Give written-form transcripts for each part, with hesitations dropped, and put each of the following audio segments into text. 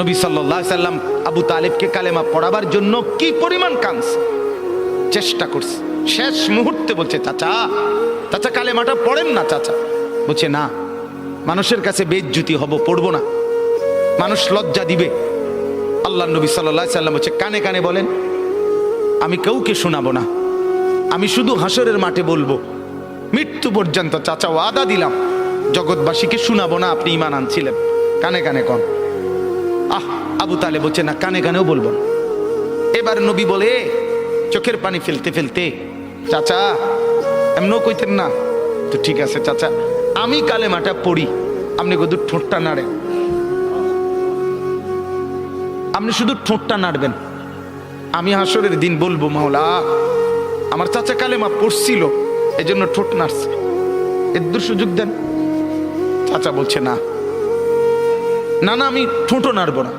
নবী সাল্লাল্লাহু আলাইহি সাল্লাম আবু তালেবকে কালেমা পড়াবার জন্য কি পরিমাণ কাঁদছে, চেষ্টা করছে। শেষ মুহূর্তে বলছে, চাচা চাচা কালেমাটা পড়েন না চাচা। বলছে না, মানুষের কাছে বেইজ্জতি হব, পড়বো না, মানুষ লজ্জা দিবে। আল্লাহ নবী সাল্লাল্লাহু আলাইহি সাল্লাম বলছে, কানে কানে বলেন, আমি কাউকে শোনাবো না, আমি শুধু হাসরের মাঠে বলবো, মৃত্যু পর্যন্ত চাচা ওয়াদা দিলাম জগৎবাসীকে শোনাবো না আপনি ঈমান আনছিলেন, কানে কানে কন। আবু তালেব বলছে না, কানে কানেও বলবো না। এবার নবী বলে চোখের পানি ফেলতে ফেলতে, চাচা এমনও কইতেন না তো, ঠিক আছে চাচা আমি কালেমাটা পড়ি, আপনি শুধু ঠোঁটটা নাড়েন, আপনি শুধু ঠোঁটটা নাড়বেন, আমি হাসরের দিন বলবো মাওলা আমার চাচা কালেমা পড়ছিল এজন্য ঠোঁট নাড়ছে, এর সুযোগ দেন। চাচা বলছে না না না, আমি ঠোঁটও নাড়বো না।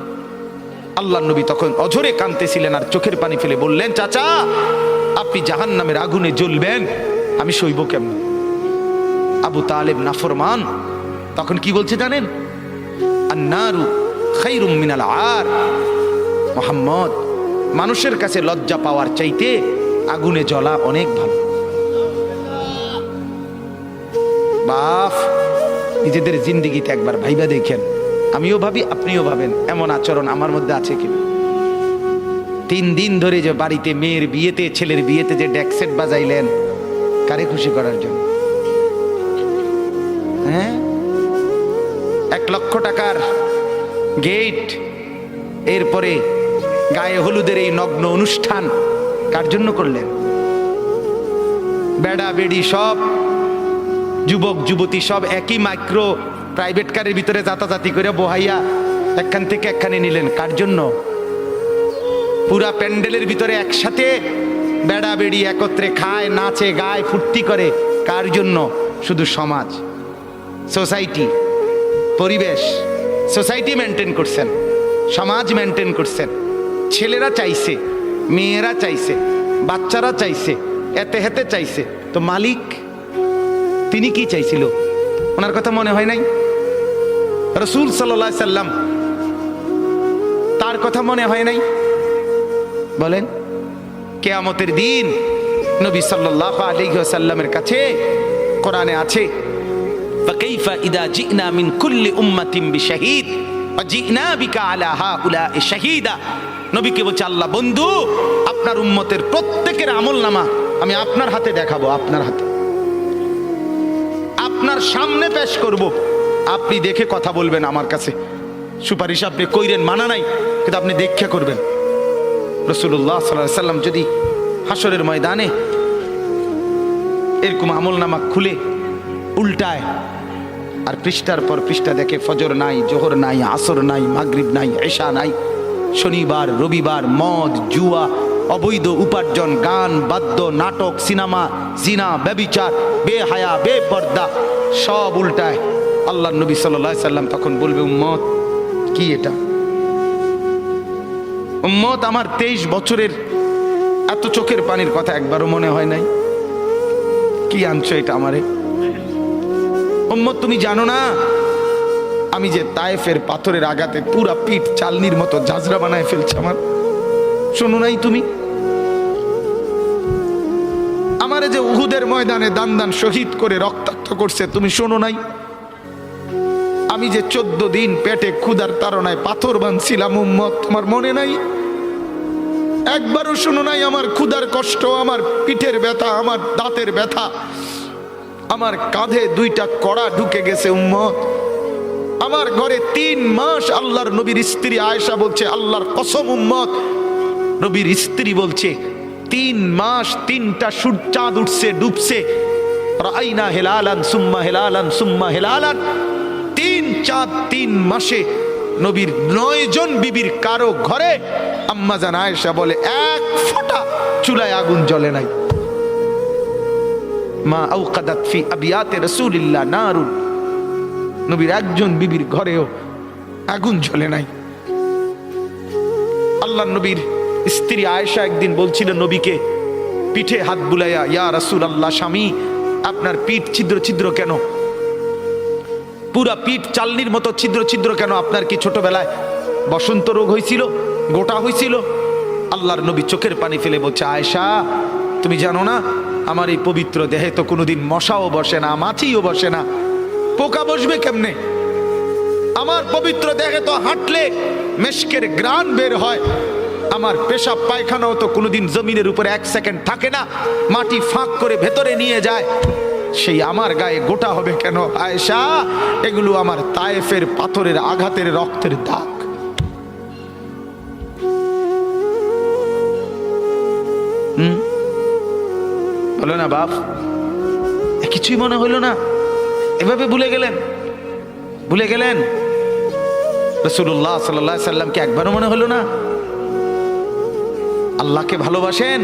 আল্লাহ নবী তখন অঝরে কাঁদতেছিলেন আর চোখের পানি ফেলে বললেন, চাচা আপনি জাহান্নামের আগুনে জ্বলবেন, আমি সইব কেমন? আবু তালেব নাফরমান তখন কি বলছে জানেন? আন্নারু খায়রুম মিনাল আর। মুহাম্মদ, মানুষের কাছে লজ্জা পাওয়ার চাইতে আগুনে জ্বলা অনেক ভালো। বাপ, নিজেদের জিন্দেগিতে একবার ভাইবা দেখেন, আমিও ভাবি আপনিও ভাবেন এমন আচরণ আমার মধ্যে আছে কিনা। 3 দিন ধরে যে বাড়িতে মেয়ের বিয়েতে ছেলের বিয়েতে যে ডেকসেট বাজাইলেন, কারে খুশি করার জন্য? হ্যাঁ, 1 লক্ষ টাকার গেট, এরপরে গায়ে হলুদের এই নগ্ন অনুষ্ঠান কার জন্য করলেন? বেড়া বেড়ি সব যুবক যুবতী সব একই মাইক্রো প্রাইভেট কারের ভিতরে যাতাযাতি করে বহাইয়া একখান থেকে একখানে নিলেন, কার জন্য? পুরা প্যান্ডেলের ভিতরে একসাথে বেড়া বেড়ি একত্রে খায়, নাচে, গায়, ফুর্তি করে, কার জন্য? শুধু সমাজ, সোসাইটি, পরিবেশ, সোসাইটি মেনটেন করছেন, সমাজ মেনটেন করছেন। ছেলেরা চাইছে, মেয়েরা চাইছে, বাচ্চারা চাইছে, এতে হেতে চাইছে, তো মালিক তিনি কি চাইছিল? ওনার কথা মনে হয় নাই? রাসূল সাল্লাল্লাহু আলাইহি সাল্লাম তার কথা মনে হয় নাই? বলেন, কিয়ামতের দিন নবী সাল্লাল্লাহু আলাইহি ওয়াসাল্লামের কাছে কোরআনে আছে, ফাকাইফা ইদা জিনা মিন কুল্লি উম্মাতিন বিশাহিদ ওয়া জিনা বিকা আলা হাউলা'i শাহীদা। নবীকে বলছে আল্লাহ, বন্ধু আপনার উম্মতের প্রত্যেকের আমলনামা আমি আপনার হাতে দেখাবো, আপনার হাতে, আপনার সামনে পেশ করব, আপনি দেখে কথা বলবেন। আমার কাছে সুপারিশ আপনি কইরেন, মানা নাই, কিন্তু আপনি দেখে করবেন। রাসূলুল্লাহ সাল্লাল্লাহু আলাইহি সাল্লাম যদি হাসরের ময়দানে এরকম আমলনামা খুলে উল্টায় আর পৃষ্ঠার পর পৃষ্ঠা দেখে ফজর নাই, জোহর নাই, আসর নাই, মাগরিব নাই, ইশা নাই, শনিবার রবিবার, মদ জুয়া, অবৈধ উপার্জন, গান বাদ্য, নাটক, সিনেমা, জিনা, ব্যভিচার, বেহায়া, বেপর্দা সব উল্টায়। আল্লাহ নবী সাল্লাল্লাহু আলাইহি সাল্লাম তখন বলবে, উম্মত কি এটা? উম্মত আমার 23 বছরের এত চোখের পানির কথা একবারও মনে হয় নাই? কি আনছো এটা আমারে? উম্মত তুমি জানো না আমি যে তায়েফের পাথরের আঘাতে পুরা পিঠ চালনির মতো ঝাঁঝরা বানায় ফেলছে আমার? শোনো নাই তুমি? আমারে যে উহুদের ময়দানে দান দান শহীদ করে রক্তাক্ত করছে, তুমি শোনো নাই? আমি যে 14 দিন পেটে ক্ষুধার তাড়নায় পাথর বাঁধছিলাম, উম্মত তোমার মনে নাই? একবারও শোনো নাই আমার ক্ষুধার কষ্ট, আমার পিঠের ব্যথা, আমার দাঁতের ব্যথা, আমার কাঁধে 2টা কড়া ঢুকে গেছে? উম্মত, আমার ঘরে 3 মাস আল্লাহর নবীর স্ত্রী আয়েশা বলছে, আল্লাহর কসম উম্মত, নবীর স্ত্রী বলছে 3 মাস 3টা চাঁদ উঠছে ডুবছে, রাআইনা হিলালান সুম্মা হিলালান সুম্মা হিলালান, 3 চাঁদ 3 মাসে নবীর 9 জন বিবির কারো ঘরে আম্মা জান আয়েশা বলে 1 ফোঁটা চুলায় আগুন জ্বলে নাই। মা আওকাদাত ফি আবিয়াতে রাসূলিল্লাহ নারুন, নবীর একজন বিবির ঘরেও আগুন জ্বলে নাই। আল্লাহ নবীর স্ত্রী আয়েশা একদিন বলছিল নবীকে পিঠে হাত বুলাইয়া, ইয়া রাসূলুল্লাহ, স্বামী আপনার পিঠ ছিদ্র ছিদ্র কেন? পুরা পিঠ চালনির মতো ছিদ্র ছিদ্র কেন? আপনার কি ছোটবেলায় বসন্ত রোগ হয়েছিল, গোটা হয়েছিল। আল্লাহর নবী চোখের পানি ফেলে বলছে, আয়েশা তুমি জানো না আমার এই পবিত্র দেহে তো কোনোদিন মশাও বসে না, মাছিও বসে না, পোকা বসবে কেমনে? আমার পবিত্র দেহে তো হাঁটলে মেশকের গ্রান বের হয়, আমার পেশাব পায়খানাও তো কোনোদিন জমিনের উপরে 1 সেকেন্ড থাকে না, মাটি ফাঁক করে ভেতরে নিয়ে যায়, সেই আমার গায়ে গোটা হবে কেন? আয়েশা এগুলো আমার তায়েফের পাথরের আঘাতের রক্তের দাগ। বলো না বাপ, কিছুই মনে হইল না? এভাবে ভুলে গেলেন, ভুলে গেলেন? রাসূলুল্লাহ সাল্লাল্লাহু আলাইহি সাল্লামকে একবারও মনে হলো না? আল্লাহকে ভালোবাসেন,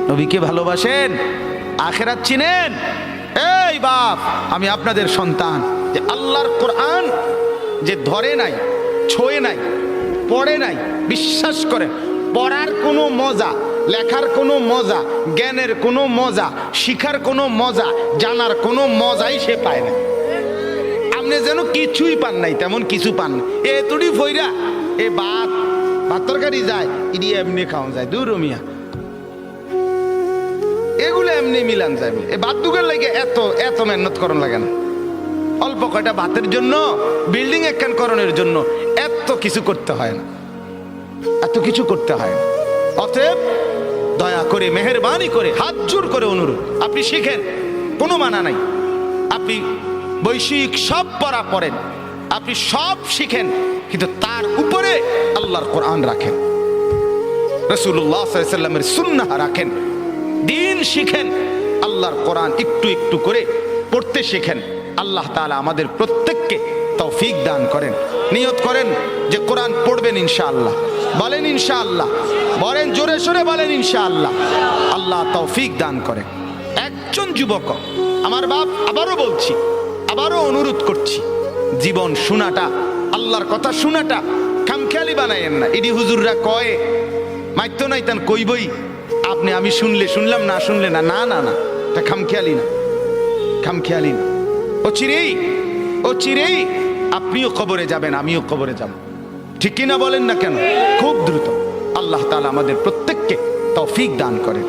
নবীকে ভালোবাসেন, আখিরাত চিনেন? এই বাপ, আমি আপনাদের সন্তান, যে আল্লাহর কোরআন যে ধরে নাই, ছোঁয়ে নাই, পড়ে নাই, বিশ্বাস করেন পড়ার কোনো মজা, লেখার কোনো মজা, জ্ঞানের কোনো মজা, শিখার কোনো মজা, জানার কোনো মজাই সে পায় না। আপনি যেন কিছুই পান নাই, তেমন কিছু পান না। এ তুড়ি ফইরা এ ভাত তরকারি যায়, ইডি এমনি খাওয়া যায়, দূর মিয়া, এগুলো এমনি মিলান যায়। এ ভাত দুগার লাগে এত এত মেহনত করন লাগে না। অল্প কয়টা ভাতের জন্য, বিল্ডিং একখান করণের জন্য এত কিছু করতে হয় না, এত কিছু করতে হয় না। অতএব দয়া করে, মেহেরবানি করে, হাত জোর করে অনুরোধ, আপনি শিখেন, কোনো মানা নাই। আপনি বৈষয়িক সব পড়া পড়েন, আপনি সব শিখেন, কিন্তু তার উপরে আল্লাহর কোরআন রাখেন, রাসূলুল্লাহ সাল্লাল্লাহু আলাইহি সাল্লামের সুন্নাহ রাখেন, দিন শিখেন, আল্লাহর কোরআন একটু একটু করে পড়তে শিখেন। আল্লাহ তাআলা আমাদের প্রত্যেককে তৌফিক দান করেন। নিয়ত করেন যে কোরআন পড়বেন ইনশাআল্লাহ। বলেন ইনশাআল্লাহ, বলেন জোরে সোরে বলেন ইনশাআল্লাহ। আল্লাহ তৌফিক দান করেন। একজন যুবক, আমার বাপ, আবারও বলছি, আবারও অনুরোধ করছি, জীবন শোনাটা, আল্লাহর কথা শোনাটা খামখেয়ালি বানায়েন না। ইডি হুজুররা কয় মাইতো নাই তান কইবই, আপনি আমি শুনলে শুনলাম, না শুনলে না, না না না, এটা খামখেয়ালি না, খামখেয়ালি না। ও চিরেই, ও চিরেই আপনিও কবরে যাবেন, আমিও কবরে যাব, ঠিক কিনা বলেন না কেন? খুব দ্রুত। আল্লাহ তাআলা আমাদের প্রত্যেককে তৌফিক দান করেন।